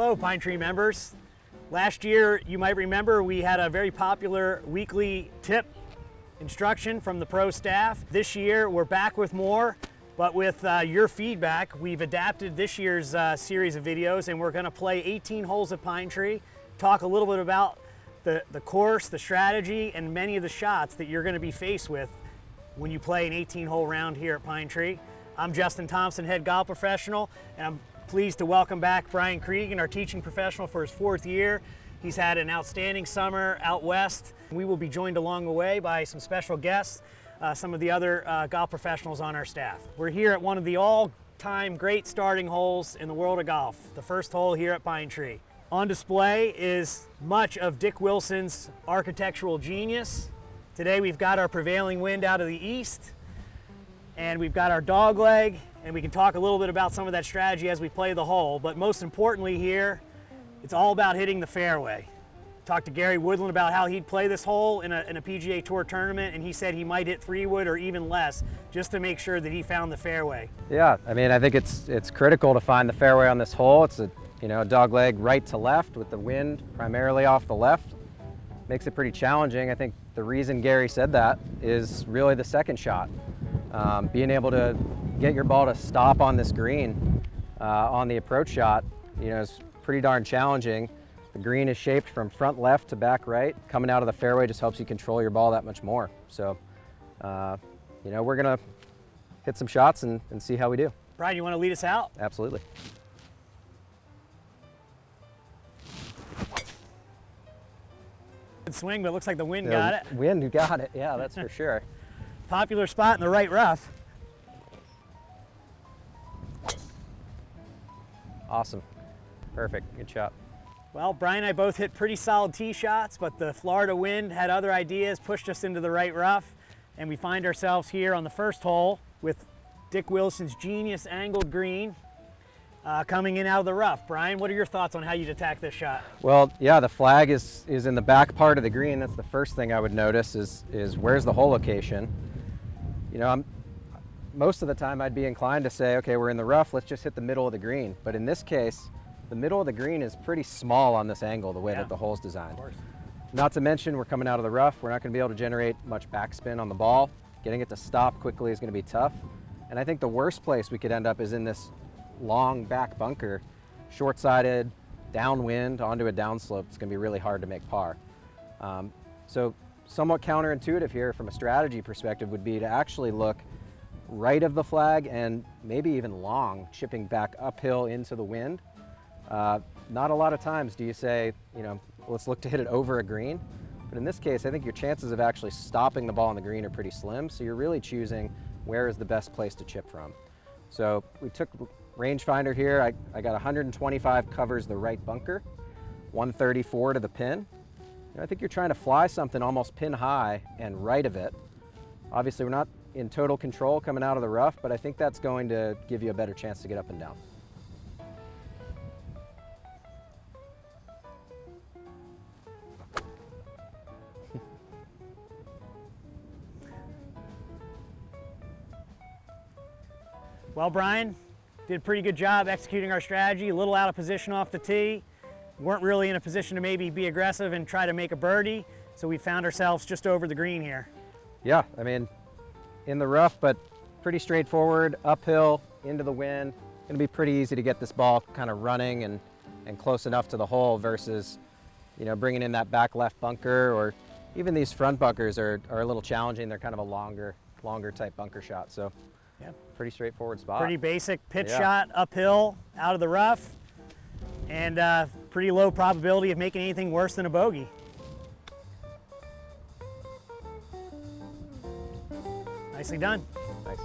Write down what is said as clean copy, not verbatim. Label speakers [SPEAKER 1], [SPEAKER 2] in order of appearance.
[SPEAKER 1] Hello, Pine Tree members. Last year, you might remember, we had a very popular weekly tip instruction from the pro staff. This year, we're back with more, but with your feedback, we've adapted this year's series of videos, and we're gonna play 18 holes at Pine Tree, talk a little bit about the course, the strategy, and many of the shots that you're gonna be faced with when you play an 18-hole round here at Pine Tree. I'm Justin Thompson, head golf professional, and I'm pleased to welcome back Brian Cregan, our teaching professional, for his 4th year. He's had an outstanding summer out west. We will be joined along the way by some special guests, some of the other golf professionals on our staff. We're here at one of the all-time great starting holes in the world of golf, the first hole here at Pine Tree. On display is much of Dick Wilson's architectural genius. Today we've got our prevailing wind out of the east, and we've got our dog leg, and we can talk a little bit about some of that strategy as we play the hole. But most importantly here, it's all about hitting the fairway. Talked to Gary Woodland about how he'd play this hole in a PGA Tour tournament, and he said he might hit 3-wood or even less just to make sure that he found the fairway.
[SPEAKER 2] Yeah, I mean, I think it's critical to find the fairway on this hole. It's a dog leg right to left with the wind primarily off the left. Makes it pretty challenging. I think the reason Gary said that is really the second shot. Being able to get your ball to stop on this green on the approach shot, is pretty darn challenging. The green is shaped from front left to back right. Coming out of the fairway just helps you control your ball that much more. So, we're gonna hit some shots and see how we do.
[SPEAKER 1] Brian, you want to lead us out?
[SPEAKER 2] Absolutely.
[SPEAKER 1] Good swing, but it looks like the wind got it.
[SPEAKER 2] Wind got it, yeah, that's for sure.
[SPEAKER 1] Popular spot in the right rough.
[SPEAKER 2] Awesome. Perfect. Good shot.
[SPEAKER 1] Well, Brian and I both hit pretty solid tee shots, but the Florida wind had other ideas, pushed us into the right rough, and we find ourselves here on the first hole with Dick Wilson's genius angled green coming in out of the rough. Brian, what are your thoughts on how you'd attack this shot?
[SPEAKER 2] Well, yeah, the flag is in the back part of the green. That's the first thing I would notice is where's the hole location. Most of the time I'd be inclined to say, okay, we're in the rough, let's just hit the middle of the green. But in this case, the middle of the green is pretty small on this angle, the way that the hole's designed.
[SPEAKER 1] Of course.
[SPEAKER 2] Not to mention, we're coming out of the rough. We're not going to be able to generate much backspin on the ball. Getting it to stop quickly is going to be tough. And I think the worst place we could end up is in this long back bunker, short-sided, downwind onto a downslope. It's going to be really hard to make par. So somewhat counterintuitive here from a strategy perspective would be to actually look right of the flag and maybe even long, chipping back uphill into the wind. Not a lot of times do you say, let's look to hit it over a green. But in this case, I think your chances of actually stopping the ball on the green are pretty slim. So you're really choosing where is the best place to chip from. So we took rangefinder here. I got 125 covers the right bunker, 134 to the pin. I think you're trying to fly something almost pin high and right of it. Obviously, we're not in total control coming out of the rough, but I think that's going to give you a better chance to get up and down.
[SPEAKER 1] Well, Brian, did a pretty good job executing our strategy, a little out of position off the tee. Weren't really in a position to maybe be aggressive and try to make a birdie, so we found ourselves just over the green here.
[SPEAKER 2] Yeah, I mean, in the rough, but pretty straightforward, uphill, into the wind. Gonna be pretty easy to get this ball kind of running and close enough to the hole versus, bringing in that back left bunker, or even these front bunkers are a little challenging. They're kind of a longer type bunker shot. So
[SPEAKER 1] yeah,
[SPEAKER 2] pretty straightforward spot.
[SPEAKER 1] Pretty basic pitch shot uphill out of the rough, and pretty low probability of making anything worse than a bogey. Nicely done.
[SPEAKER 2] Nice.